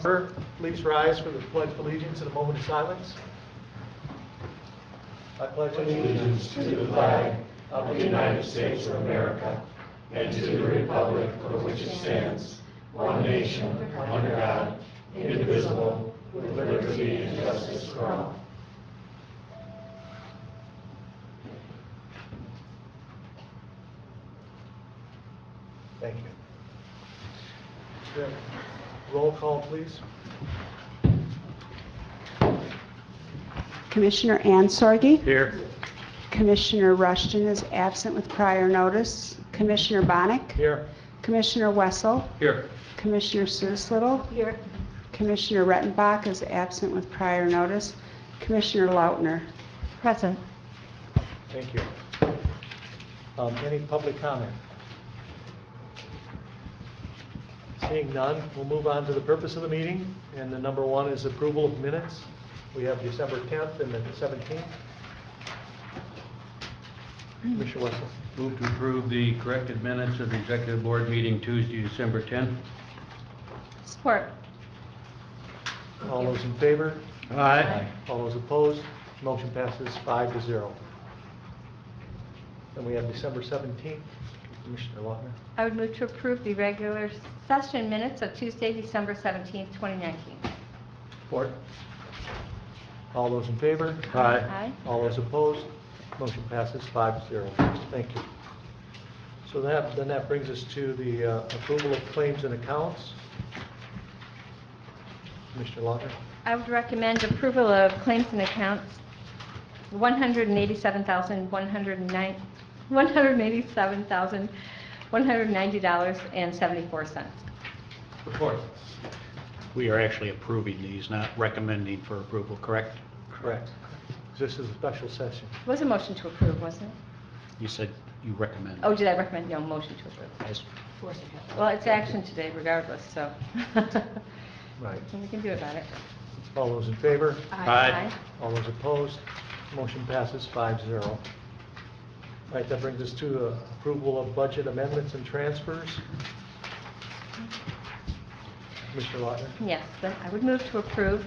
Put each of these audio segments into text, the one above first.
Sir, please rise for the Pledge of Allegiance in a moment of silence. I pledge allegiance to the flag of the United States of America and to the republic for which it stands, one nation, under God, indivisible, with liberty and justice for all. Thank you. Roll call, please. Commissioner Ansorgi? Here. Commissioner Rushton is absent with prior notice. Commissioner Bonnick? Here. Commissioner Wessel? Here. Commissioner Suslittle? Here. Commissioner Rettenbach is absent with prior notice. Commissioner Lautner? Present. Thank you. Any public comment? Seeing none, we'll move on to the purpose of the meeting, and the number one is approval of minutes. We have December 10th and the 17th. Commissioner Wessel. Move to approve the corrected minutes of the Executive Board meeting Tuesday, December 10th. Support. All those in favor? Aye. All those opposed? Motion passes 5-0. Then we have December 17th. Commissioner Lautner. I would move to approve the regular session minutes of Tuesday, December 17th, 2019. Support. All those in favor? Aye. All those opposed? Motion passes 5-0. Thank you. So then that brings us to the approval of claims and accounts. Commissioner Lautner. I would recommend approval of claims and accounts $187,190.74. Support. We are actually approving these, not recommending for approval, correct? Correct. This is a special session. It was a motion to approve, wasn't it? You said you recommend. Oh, did I recommend? No, motion to approve. Yes. Well, it's action today regardless, so Right. we can do about it. All those in favor? Aye. All those opposed? Motion passes 5-0. Right, that brings us to approval of budget amendments and transfers. Commissioner Lautner. Yes, then I would move to approve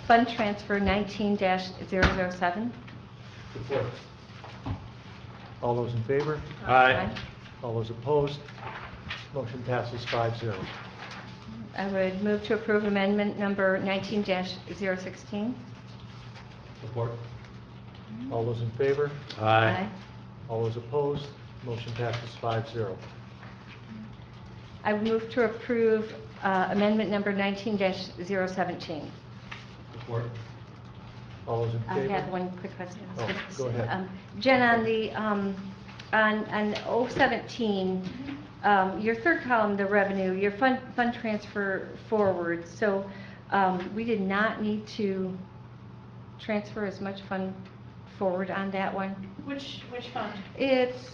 Fund Transfer 19-007. Support. All those in favor? Aye. All those opposed? Motion passes 5-0. I would move to approve amendment number 19-016. Support. All those in favor? Aye. All those opposed? Motion passes 5-0. I would move to approve amendment number 19-017. Support. All those in I favor? had one quick question. Oh, go ahead. Jen, on the on 017, your third column, the revenue, your fund transfer forward. So we did not need to transfer as much fund forward on that one. Which fund? It's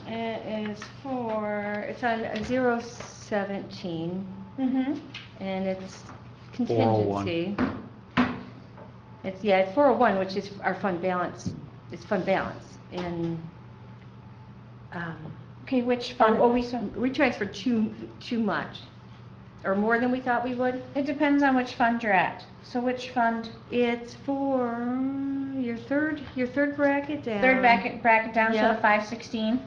it is for, it's on 017, and it's contingency. 401. It's 401, which is our fund balance. It's fund balance. And Okay, which fund? well, we transferred too much, or more than we thought we would. It depends on which fund you're at. So which fund? It's for your third bracket down. Third bracket down, so Yeah. the 516.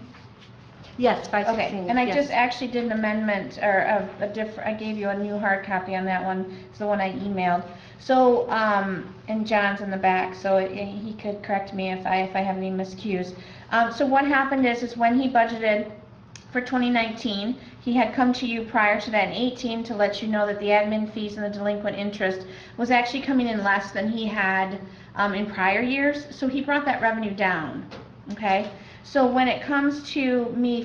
Yes, 516. Okay, and I yes. just actually did an amendment, or a different, I gave you a new hard copy on that one. It's the one I emailed. So, and John's in the back, so he could correct me if I have any miscues. So what happened is when he budgeted for 2019, he had come to you prior to that in 18 to let you know that the admin fees and the delinquent interest was actually coming in less than he had in prior years. So he brought that revenue down, okay? So when it comes to me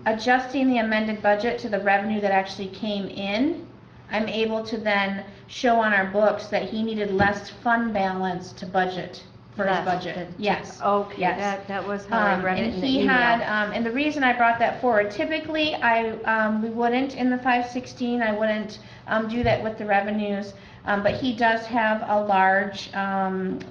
adjusting the amended budget to the revenue that actually came in, I'm able to then show on our books that he needed less fund balance to budget for his budget. Yes. Okay, yes. that was how I read it And in the he email. had, and the reason I brought that forward, typically we wouldn't in the 516, I wouldn't do that with the revenues, but he does have a large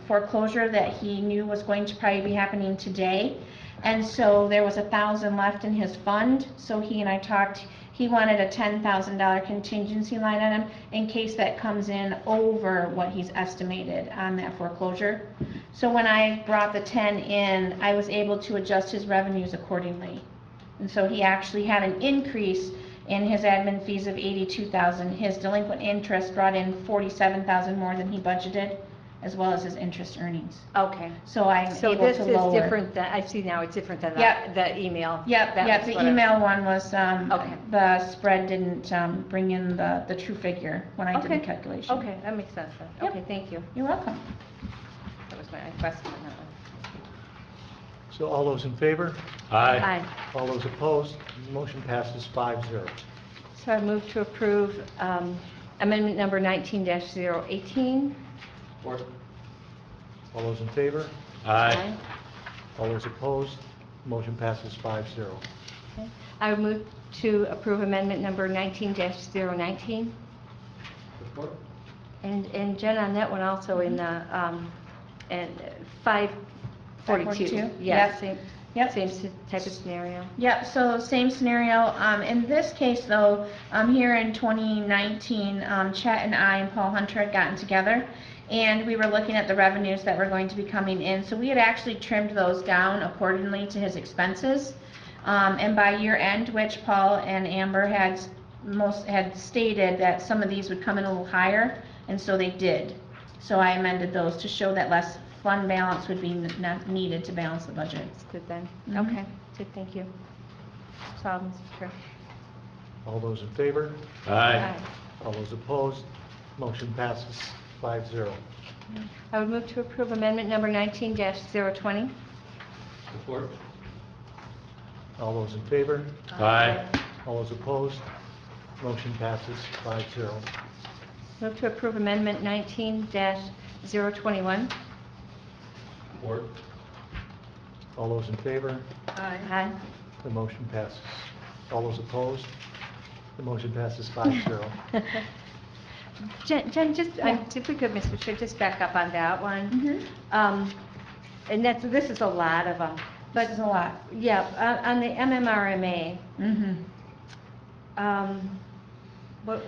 foreclosure that he knew was going to probably be happening today. And so there was 1,000 left in his fund, so he and I talked, he wanted a $10,000 contingency line on him in case that comes in over what he's estimated on that foreclosure. So when I brought the 10 in, I was able to adjust his revenues accordingly. And so he actually had an increase in his admin fees of 82,000. His delinquent interest brought in 47,000 more than he budgeted, as well as his interest earnings. Okay. So I'm So able this to is lower. different than, I see now, it's different than Yep. the email. Yep, That yep, was the what I- email one was, Okay. the spread didn't bring in the true figure when I did the Okay. calculation. Okay, that makes sense then. Yep. Okay, thank you. You're welcome. That was my question on that one. So all those in favor? Aye. All those opposed? Motion passes 5-0. So I move to approve amendment number 19-018. Support. All those in favor? Aye. All those opposed? Motion passes 5-0. Okay. I would move to approve amendment number 19-019. Support. And Jen, on that one also in the, and 542. 542? Yeah, Yep. same, Yep. same type of scenario. Yep, so same scenario. In this case though, here in 2019, Chet and I and Paul Hunter had gotten together and we were looking at the revenues that were going to be coming in. So we had actually trimmed those down accordingly to his expenses. And by year end, which Paul and Amber had stated that some of these would come in a little higher, and so they did. So I amended those to show that less fund balance would be not needed to balance the budget. That's good then. Mhm. Okay, good, thank you. So, Mr. Chair. All those in favor? Aye. All those opposed? Motion passes 5-0. I would move to approve amendment number 19-020. Support. All those in favor? Aye. All those opposed? Motion passes 5-0. Move to approve amendment 19-021. Support. All those in favor? Aye. The motion passes. All those opposed? The motion passes 5-0. Jen, just, if we could, Mr. Chair, just back up on that one. Mm-hmm. And this is a lot of them. This is a lot. Yeah, on the MMRMA, Mm-hmm. what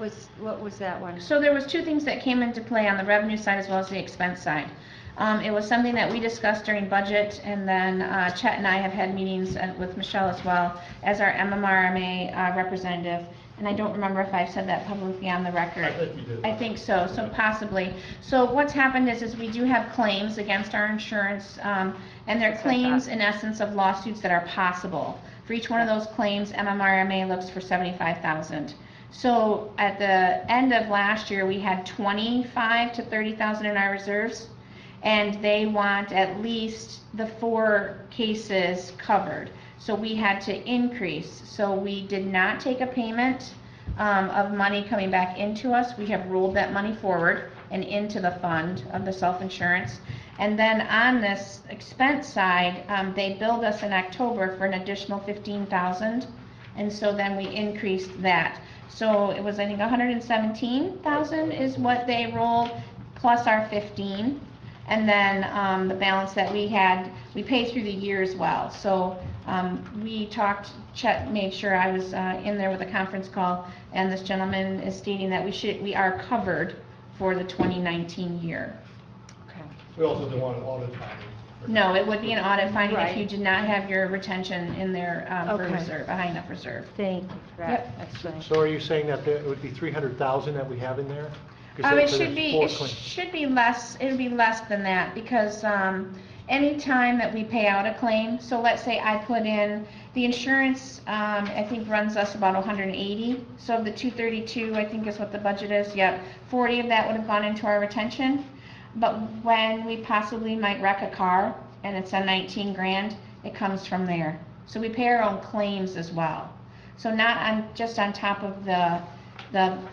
was that one? So there was two things that came into play on the revenue side as well as the expense side. It was something that we discussed during budget, and then Chet and I have had meetings with Michelle as well as our MMRMA representative. And I don't remember if I've said that publicly on the record. I think you did. I think so, so possibly. So what's happened is we do have claims against our insurance, and they're claims in essence of lawsuits that are possible. For each one of those claims, MMRMA looks for $75,000. So at the end of last year, we had $25,000 to $30,000 in our reserves, and they want at least the 4 cases covered. So we had to increase. So we did not take a payment of money coming back into us. We have rolled that money forward and into the fund of the self-insurance. And then on this expense side, they billed us in October for an additional $15,000. And so then we increased that. So it was, I think, $117,000 is what they rolled, plus our 15. And then the balance that we had, we paid through the year as well. So we talked, Chet made sure I was in there with a conference call, and this gentleman is stating that we are covered for the 2019 year. Okay. We also didn't want an audit finding. No, it would be an audit finding if Right. you did not have your retention in there for Okay. reserve, a high enough reserve. Thank you for that Yep. explanation. So are you saying that it would be $300,000 that we have in there? 'Cause It there's should be, 4 it claims. should be less, it would be less than that, because any time that we pay out a claim, so let's say I put in, the insurance, I think runs us about 180, so of the 232, I think is what the budget is, yep, 40 of that would have gone into our retention, but when we possibly might wreck a car, and it's a 19 grand, it comes from there. So we pay our own claims as well. So not just on top of the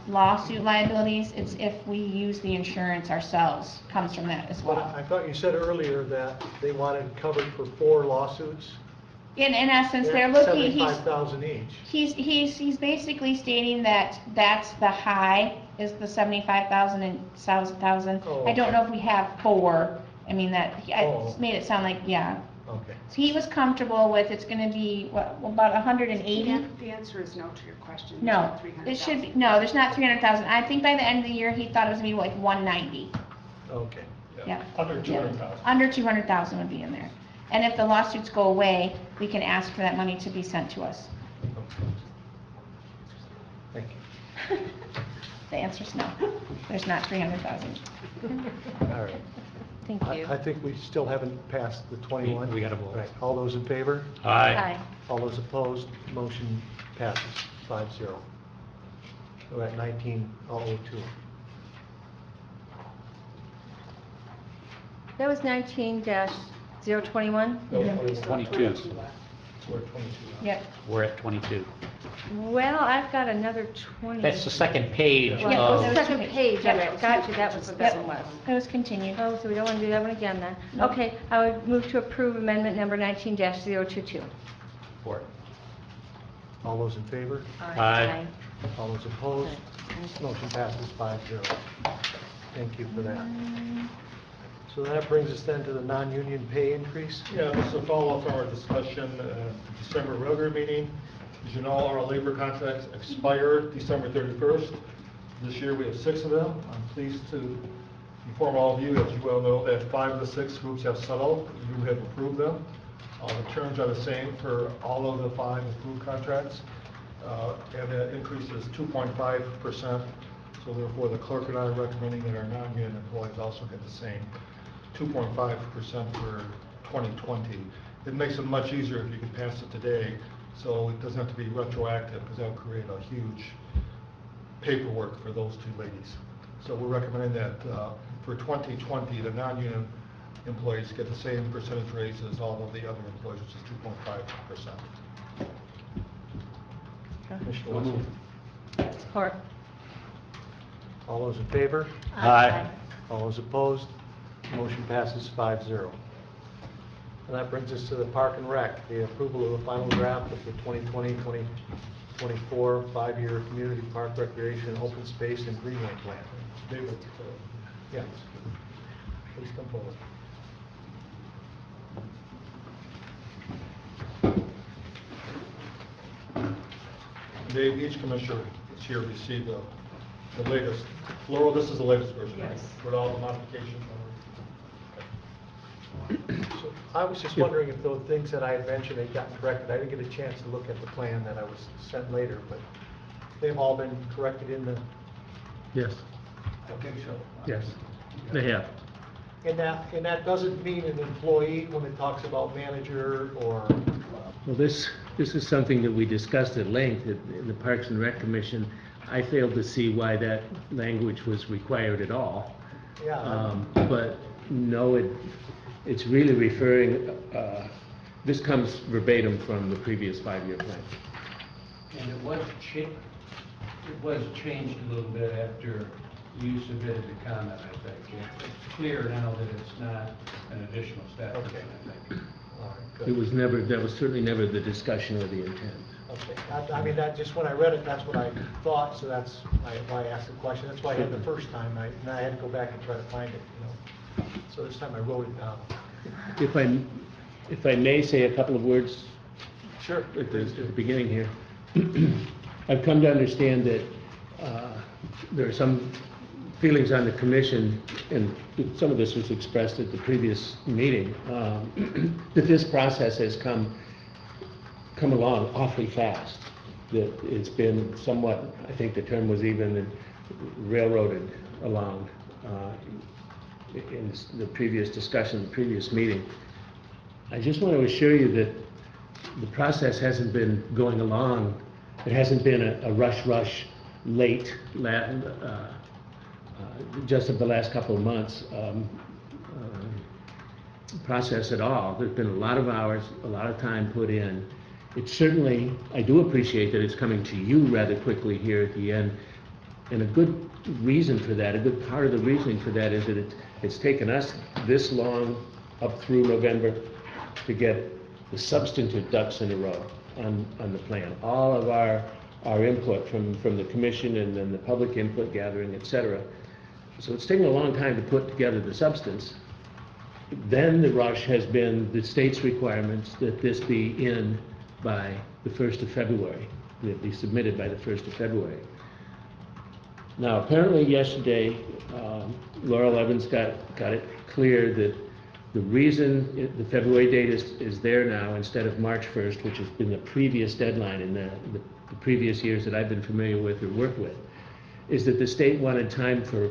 lawsuit liabilities, it's if we use the insurance ourselves, comes from that as But well. I thought you said earlier that they wanted covered for 4 lawsuits. In essence, they're At looking, $75,000 each. he's basically stating that that's the high, is the 75,000 and 1,000. Oh, I don't okay. know if we have 4, I mean, Oh. I made it sound like, yeah, Okay. So he was comfortable with, it's gonna be, what, about 180? The answer is no to your question. No, it should be, no, there's not 300,000. I think by the end of the year, he thought it was gonna be like 190. Okay. Yeah. Under Yeah. 200,000. Under 200,000 would be in there. And if the lawsuits go away, we can ask for that money to be sent to us. Thank you. The answer's no. There's not 300,000. All right. Thank you. I think we still haven't passed the 21. We gotta vote. Right. All those in favor? Aye. All those opposed? Motion passes 5-0. We're at 19-002. That was 19-021? No, 22. We're at 22 now. Yep. We're at 22. Well, I've got another 20. That's the second page Yeah, Yeah, those the are- of, second page of it, got you, that was what that one was. It was continued. Oh, so we don't want to do that one again then? No. Okay, I would move to approve amendment number 19-022. for it. All those in favor? Aye. All those opposed? Motion passes 5-0. Thank you for that. So that brings us then to the non-union pay increase. Yeah, this is a follow-up from our discussion at the December regular meeting. As you know, our labor contracts expire December 31st. This year, we have 6 of them. I'm pleased to inform all of you, as you well know, that 5 of the 6 groups have settled. You have approved them. The terms are the same for all of the 5 approved contracts. And the increase is 2.5%. So therefore, the clerk and I are recommending that our non-union employees also get the same 2.5% for 2020. It makes it much easier if you can pass it today, so it doesn't have to be retroactive, because that would create a huge paperwork for those 2 ladies. So we're recommending that for 2020, the non-union employees get the same percentage raise as all of the other employees, which is 2.5%. Commissioner Wessel. Support. All those in favor? Aye. All those opposed? Motion passes 5-0. And that brings us to the Park and Rec, the approval of the final draft of the 2020-2024 5-year Community Park Recreation, Open Space, and Greenway Plan. David, Yes. Please come forward. Dave, each commissioner is here to receive the latest. Laurel, this is the latest version, right? Yes. With all the modifications. So I was just wondering if those things that I had mentioned had gotten corrected. I didn't get a chance to look at the plan that I was sent later, but they've all been corrected in the, Yes, okay, so. yes, they have. And that doesn't mean an employee when it talks about manager or, Well, this is something that we discussed at length in the Parks and Rec Commission. I failed to see why that language was required at all. yeah. But no, it's really referring, this comes verbatim from the previous 5-year plan. And it was changed a little bit after you submitted the comment, I think. It's clear now that it's not an additional step, I Okay. think. All right, good. It was never, that was certainly never the discussion or the intent. Okay, I mean, that, just when I read it, that's what I thought, so that's why I asked the question. That's why I had the first time, and I had to go back and try to find it, you know. So this time I wrote it down. If I may say a couple of words Sure. at the beginning here. I've come to understand that there are some feelings on the commission, and some of this was expressed at the previous meeting, that this process has come along awfully fast. That it's been somewhat, I think the term was even railroaded along in the previous discussion, the previous meeting. I just want to assure you that the process hasn't been going along. It hasn't been a rush, late, just of the last couple of months process at all. There's been a lot of hours, a lot of time put in. It's certainly, I do appreciate that it's coming to you rather quickly here at the end. And a good reason for that, a good part of the reasoning for that is that it's taken us this long up through November to get the substantive ducks in a row on the plan. All of our input from the commission and then the public input gathering, et cetera. So it's taken a long time to put together the substance. Then the rush has been the state's requirements that this be in by the 1st of February, that it be submitted by the 1st of February. Now, apparently yesterday, Laurel Evans got it clear that the reason the February date is there now instead of March 1st, which has been the previous deadline in the previous years that I've been familiar with or worked with, is that the state wanted time for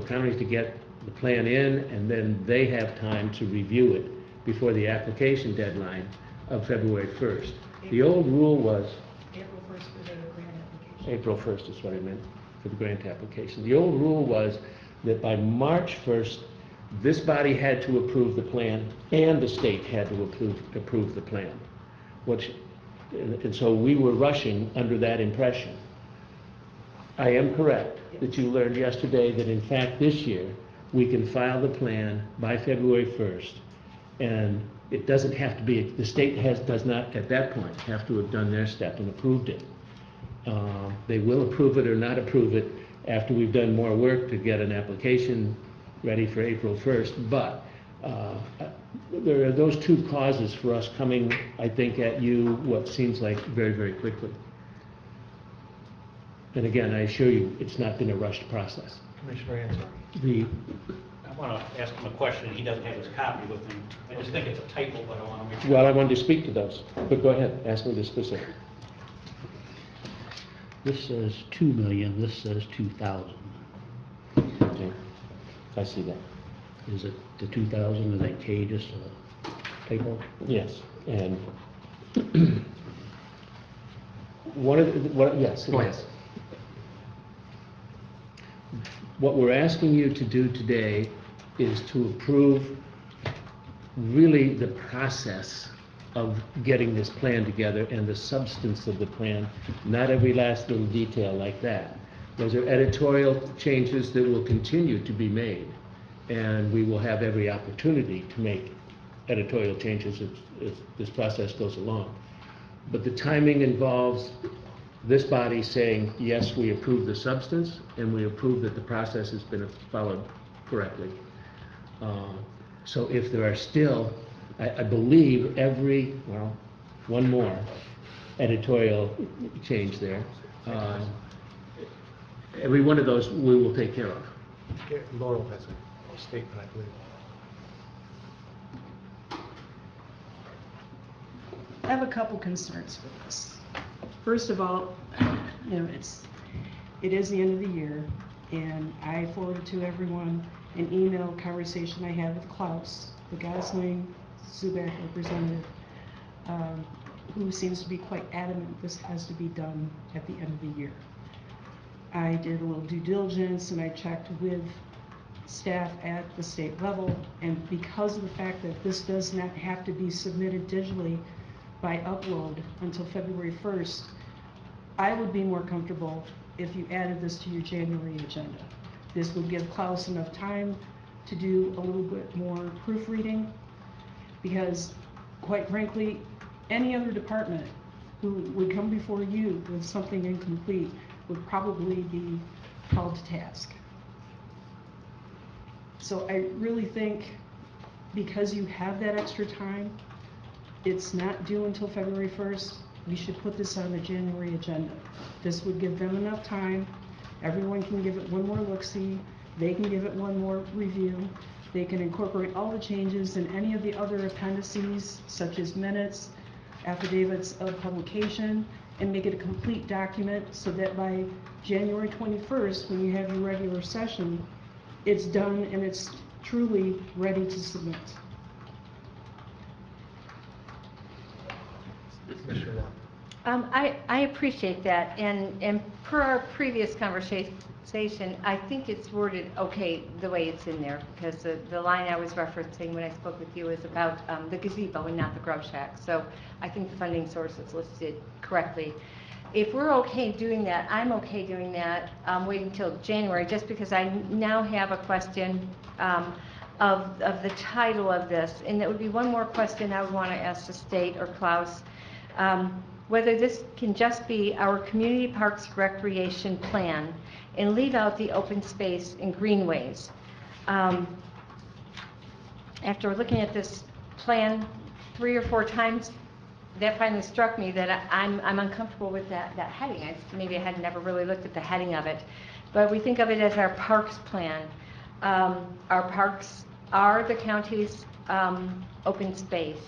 counties to get the plan in, and then they have time to review it before the application deadline of February 1st. The old rule was April 1st for the grant application. April 1st is what I meant for the grant application. The old rule was that by March 1st, this body had to approve the plan and the state had to approve the plan. And so we were rushing under that impression. I am correct that you learned yesterday that in fact this year, we can file the plan by February 1st, and it doesn't have to be, the state does not at that point have to have done their step and approved it. They will approve it or not approve it after we've done more work to get an application ready for April 1st, but there are those two causes for us coming, I think, at you what seems like very, very quickly. And again, I assure you, it's not been a rushed process. Commissioner Ansel. I want to ask him a question. He doesn't have his copy with him. I just think it's a typo, but I want to make sure. Well, I wanted to speak to those, but go ahead, ask me the specific. This says 2 million, this says 2,000. Okay, I see that. Is it the 2,000, is that K just a typo? Yes, and yes, Go it ahead. is. What we're asking you to do today is to approve really the process of getting this plan together and the substance of the plan, not every last little detail like that. Those are editorial changes that will continue to be made, and we will have every opportunity to make editorial changes as this process goes along. But the timing involves this body saying, yes, we approve the substance, and we approve that the process has been followed correctly. So if there are still, I believe one more editorial change there. Every one of those we will take care of. Yeah, Laurel has a statement, I believe. I have a couple concerns with this. First of all, it is the end of the year, and I forwarded to everyone an email conversation I had with Klaus, the Gosling Zubac representative, who seems to be quite adamant this has to be done at the end of the year. I did a little due diligence and I checked with staff at the state level, and because of the fact that this does not have to be submitted digitally by upload until February 1st, I would be more comfortable if you added this to your January agenda. This would give Klaus enough time to do a little bit more proofreading, because quite frankly, any other department who would come before you with something incomplete would probably be held to task. So I really think because you have that extra time, it's not due until February 1st, we should put this on the January agenda. This would give them enough time. Everyone can give it one more look-see. They can give it one more review. They can incorporate all the changes and any of the other appendices, such as minutes, affidavits of publication, and make it a complete document so that by January 21st, when you have your regular session, it's done and it's truly ready to submit. Commissioner Wong. I appreciate that, and per our previous conversation, I think it's worded okay the way it's in there, because the line I was referencing when I spoke with you is about the gazebo and not the grub shack. So I think the funding source is listed correctly. If we're okay doing that, I'm okay doing that, waiting till January, just because I now have a question of the title of this, and that would be one more question I would want to ask the state or Klaus. Whether this can just be our community parks recreation plan and leave out the open space and greenways. after looking at this plan 3 or 4 times, that finally struck me that I'm uncomfortable with that heading. Maybe I had never really looked at the heading of it. But we think of it as our parks plan. Our parks are the county's open space.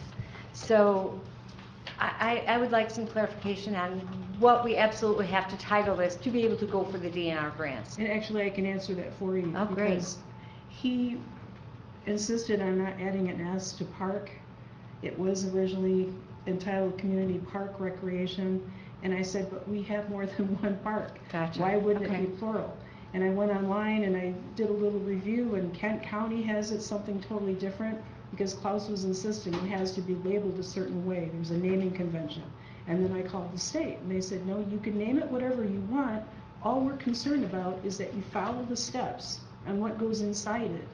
So I would like some clarification on what we absolutely have to title this to be able to go for the DNR grants. And actually, I can answer that for you. Oh, great. Because he insisted on not adding an S to park. It was originally entitled Community Park Recreation, and I said, but we have more than one park. Gotcha. Why wouldn't it Okay. be plural? And I went online and I did a little review, and Kent County has it something totally different, because Klaus was insisting it has to be labeled a certain way. There's a naming convention. And then I called the state, and they said, no, you can name it whatever you want. All we're concerned about is that you follow the steps on what goes inside it.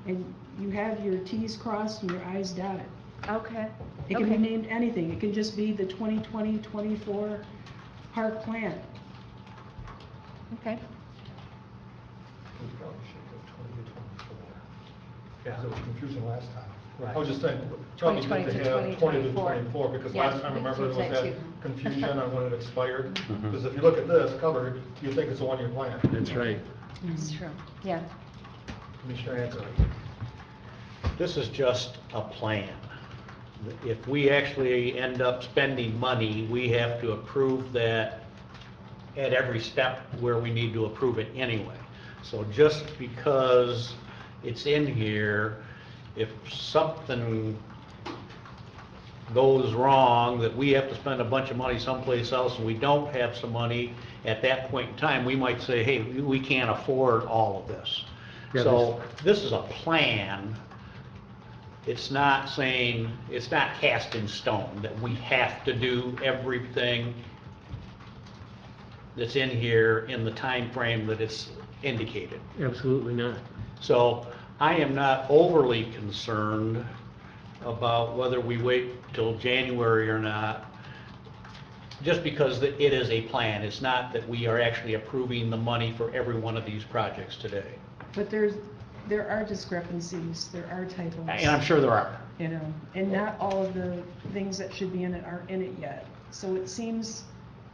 And you have your T's crossed and your I's dotted. Okay. It can be Okay. named anything. It can just be the 2020-24 park plan. Okay. We probably should go 20 to 24. Yeah. Because it was confusing last time. Right. I was just saying, probably 2020 good to to have 20 to 24. 24, because Yeah, last time, I think remember, so, there was that that too. confusion on when it expired? Mhm. Because if you look at this cover, you think it's a one-year plan. That's right. That's true. Yeah. Commissioner Anthony. This is just a plan. If we actually end up spending money, we have to approve that at every step where we need to approve it anyway. So just because it's in here, if something goes wrong, that we have to spend a bunch of money someplace else and we don't have some money at that point in time, we might say, hey, we can't afford all of this. Yeah, So this is a plan. It's not saying, it's not cast in stone that we have to do everything that's in here in the time frame that it's indicated. Absolutely not. So I am not overly concerned about whether we wait till January or not, just because it is a plan. It's not that we are actually approving the money for every one of these projects today. But there are discrepancies, there are typos. And I'm sure there are. You know, and not all of the things that should be in it are in it yet. So it seems,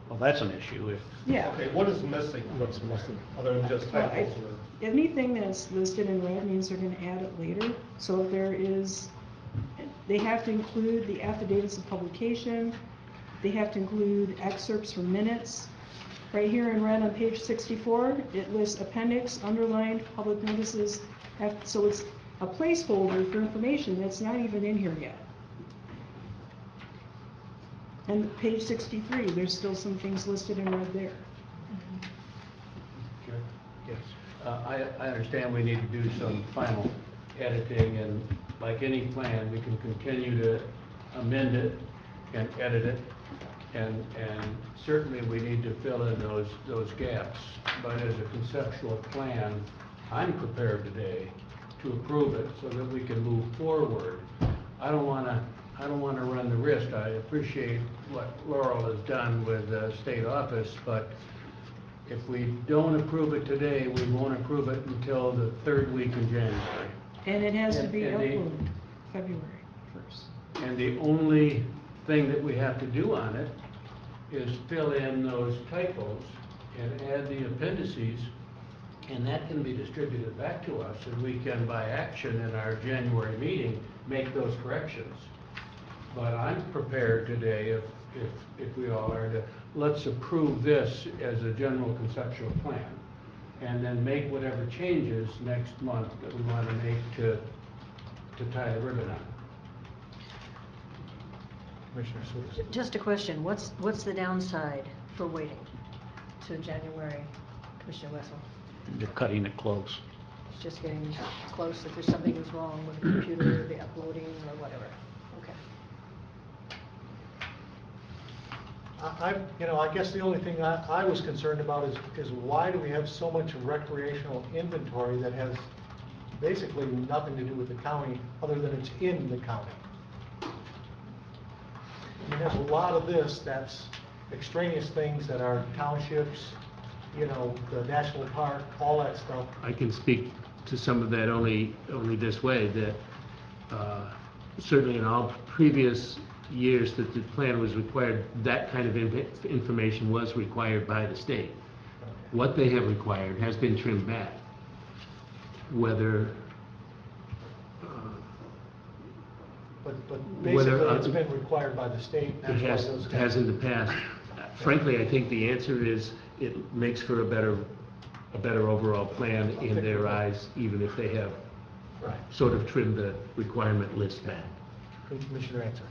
Well, that's an issue. If yeah. Okay, what is missing? What's missing? Other than just Well, typos or? anything that's listed in red means they're gonna add it later. So if there is, they have to include the affidavits of publication, they have to include excerpts from minutes. Right here in red on page 64, it lists appendix, underlined, public notices. So it's a placeholder for information that's not even in here yet. And page 63, there's still some things listed in red there. Yes. I understand we need to do some final editing, and like any plan, we can continue to amend it and edit it, and certainly we need to fill in those gaps. But as a conceptual plan, I'm prepared today to approve it so that we can move forward. I don't wanna run the risk. I appreciate what Laurel has done with the state office, but if we don't approve it today, we won't approve it until the third week in January. And it has to be And the- uploaded February 1st. And the only thing that we have to do on it is fill in those typos and add the appendices, and that can be distributed back to us, and we can, by action in our January meeting, make those corrections. But I'm prepared today, if we all are, to, let's approve this as a general conceptual plan, and then make whatever changes next month that we want to make to tie the ribbon on. Commissioner Sulis. Just a question, what's the downside for waiting to January, Commissioner Wessel? you're cutting it close. It's just getting close if there's something is wrong with the computer, the uploading, or whatever. Okay. I guess the only thing I was concerned about is why do we have so much recreational inventory that has basically nothing to do with the county, other than it's in the county? I mean, there's a lot of this that's extraneous things that are townships, the national park, all that stuff. I can speak to some of that only this way, that certainly in all previous years that the plan was required, that kind of information was required by the state. What they have required has been trimmed back. Whether But Whether, basically, it's been required by the state. it That's why has, those has in the past. Frankly, I think the answer is it makes for a better overall plan in their eyes, even if they have Right. sort of trimmed the requirement list back. Commissioner Answer.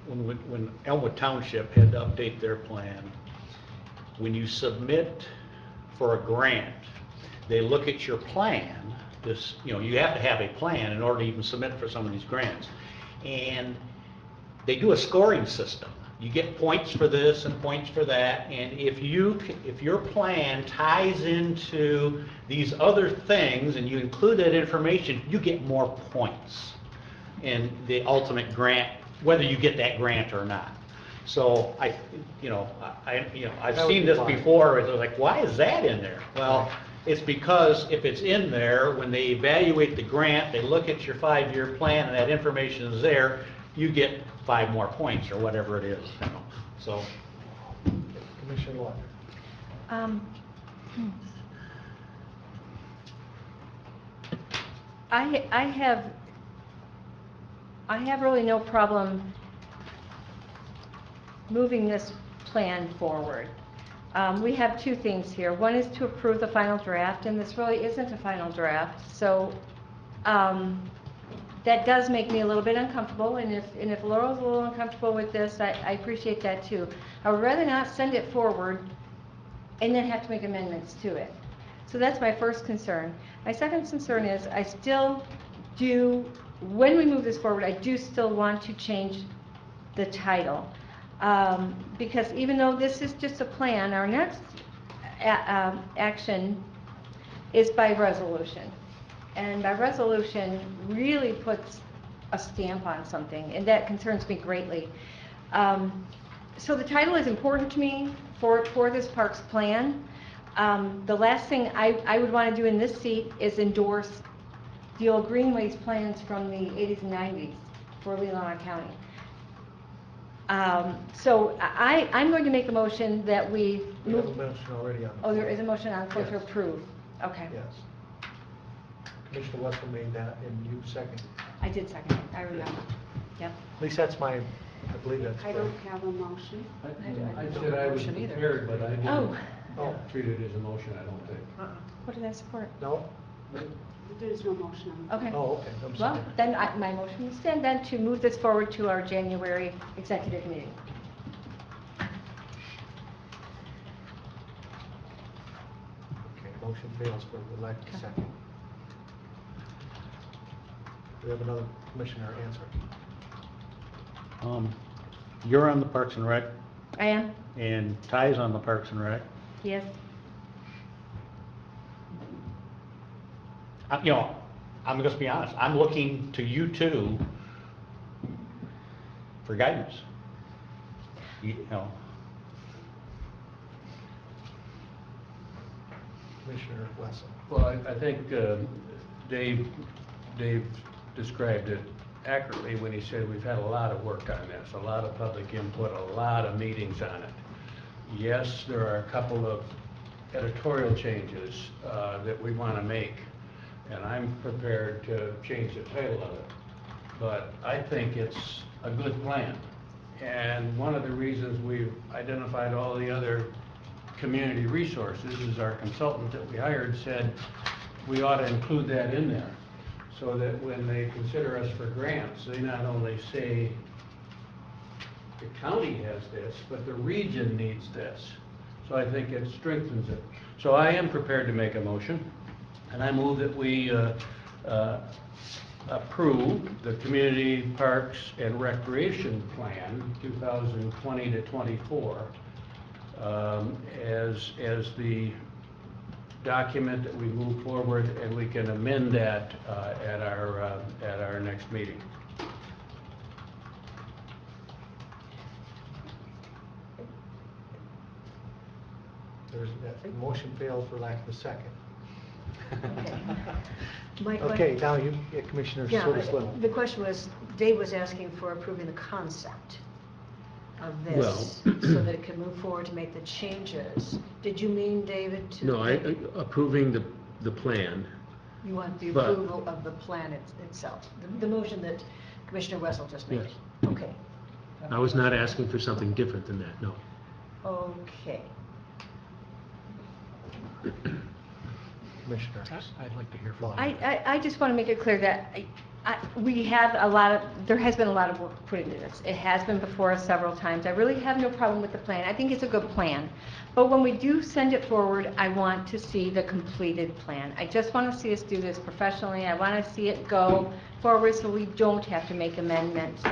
When Elmwood Township had to update their plan, when you submit for a grant, they look at your plan, this, you have to have a plan in order to even submit for some of these grants. And they do a scoring system. You get points for this and points for that, and if your plan ties into these other things and you include that information, you get more points in the ultimate grant, whether you get that grant or not. So I've seen this before, it's like, why is that in there? Well, it's because if it's in there, when they evaluate the grant, they look at your 5-year plan and that information is there, you get 5 more points or whatever it is, so. Commissioner Water. I have really no problem moving this plan forward. We have 2 things here. One is to approve the final draft, and this really isn't a final draft, so that does make me a little bit uncomfortable, and if Laurel's a little uncomfortable with this, I appreciate that too. I would rather not send it forward and then have to make amendments to it. So that's my first concern. My second concern is I still do, when we move this forward, I do still want to change the title. Because even though this is just a plan, our next action is by resolution. And by resolution really puts a stamp on something, and that concerns me greatly. So the title is important to me for this parks plan. The last thing I would want to do in this seat is endorse the old greenways plans from the 80s and 90s for Leelanau County. So I'm going to make a motion that we We have a move. motion already on the Oh, there floor. is a motion on the floor to Yes. approve. Okay. Yes. Commissioner Wessel made that, and you seconded. I did second it, I remember. Yep. At least that's I believe that's I correct. don't have a motion. I said I was Motion either. prepared, but I Oh. didn't Oh, treat it as a motion, I don't think. What did I support? no? There's no motion on the Okay. Oh, okay, I'm sorry. Well, then my motion will stand then to move this forward to our January executive meeting. Okay, motion fails for the lack of a second. We have another commissioner answer. You're on the Parks and Rec, I am? and Ty's on the Parks and Rec. Yes. I'm just be honest, I'm looking to you two for guidance. Commissioner Wessel. Well, I think Dave described it accurately when he said we've had a lot of work on this, a lot of public input, a lot of meetings on it. Yes, there are a couple of editorial changes that we want to make, and I'm prepared to change the title of it. But I think it's a good plan. And one of the reasons we've identified all the other community resources is our consultant that we hired said we ought to include that in there, so that when they consider us for grants, they not only say the county has this, but the region needs this. So I think it strengthens it. So I am prepared to make a motion, and I move that we approve the Community Parks and Recreation Plan 2020 to 24 as the document that we move forward, and we can amend that at our next meeting. That motion fails for lack of a second. My que- Okay, now you, Commissioner Yeah, Solis-Little. the question was, Dave was asking for approving the concept of this, Well- so that it could move forward to make the changes. Did you mean, David, to? No, approving the plan. You want the but- approval of the plan itself, the motion that Commissioner Wessel just made? Yes. Okay. I was not asking for something different than that, no. Okay. Commissioner. I'd like to hear from. I just want to make it clear that we have a lot of, there has been a lot of work put into this. It has been before us several times. I really have no problem with the plan. I think it's a good plan. But when we do send it forward, I want to see the completed plan. I just want to see us do this professionally. I want to see it go forward so we don't have to make amendments.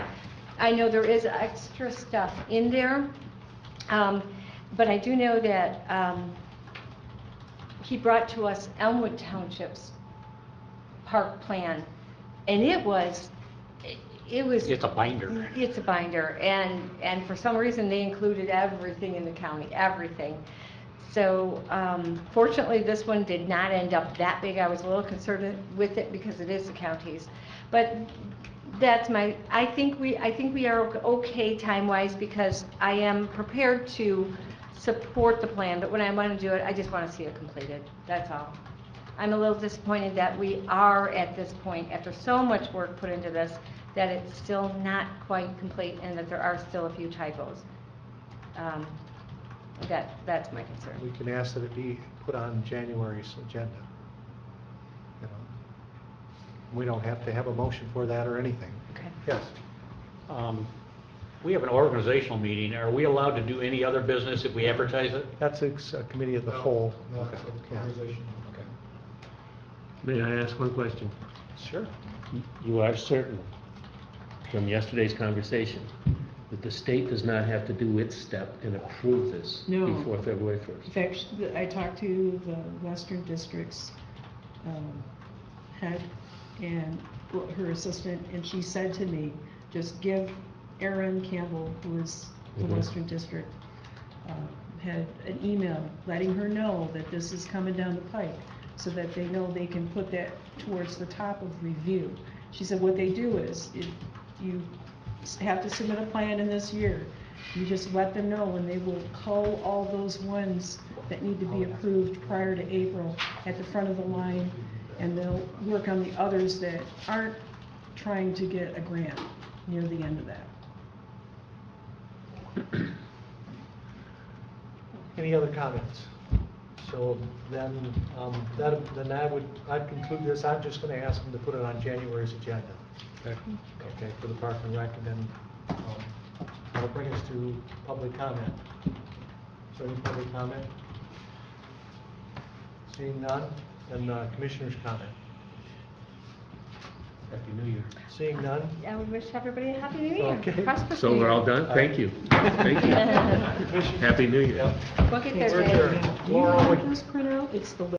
I know there is extra stuff in there, but I do know that he brought to us Elmwood Township's park plan, and it was. It's a binder. It's a binder, and for some reason, they included everything in the county, everything. So, fortunately, this one did not end up that big. I was a little concerned with it because it is the county's. But that's I think we are okay time-wise, because I am prepared to support the plan, but when I want to do it, I just want to see it completed. That's all. I'm a little disappointed that we are at this point, after so much work put into this, that it's still not quite complete and that there are still a few typos. That's my concern. We can ask that it be put on January's agenda. You know, we don't have to have a motion for that or anything. Okay. Yes. We have an organizational meeting. Are we allowed to do any other business if we advertise it? That's a committee of the whole. No, it's an Yeah. organization. Okay. May I ask one question? Sure. You are certain from yesterday's conversation that the state does not have to do its step and approve this No. before February In 1st? fact, I talked to the Western District's head and her assistant, and she said to me, just give Erin Campbell, who is the Mhm. Western District head, an email letting her know that this is coming down the pike, so that they know they can put that towards the top of review. She said what they do is, if you have to submit a plan in this year, you just let them know, and they will cull all those ones that need to be approved prior to April at the front of the line, and they'll work on the others that aren't trying to get a grant near the end of that. Any other comments? So then, I'd conclude this. I'm just going to ask them to put it on January's agenda. Okay, for the Park and Rec, and then that'll bring us to public comment. So any public comment? Seeing none, then Commissioner's comment. Happy New Year. Seeing none? I would wish everybody a happy new year. Okay. Prosperous So new we're all year. done? Thank you. Thank you. Happy New Year. Yep. We'll get there, We're Dave. adjourned. Do you Laura, have would- this printout? It's the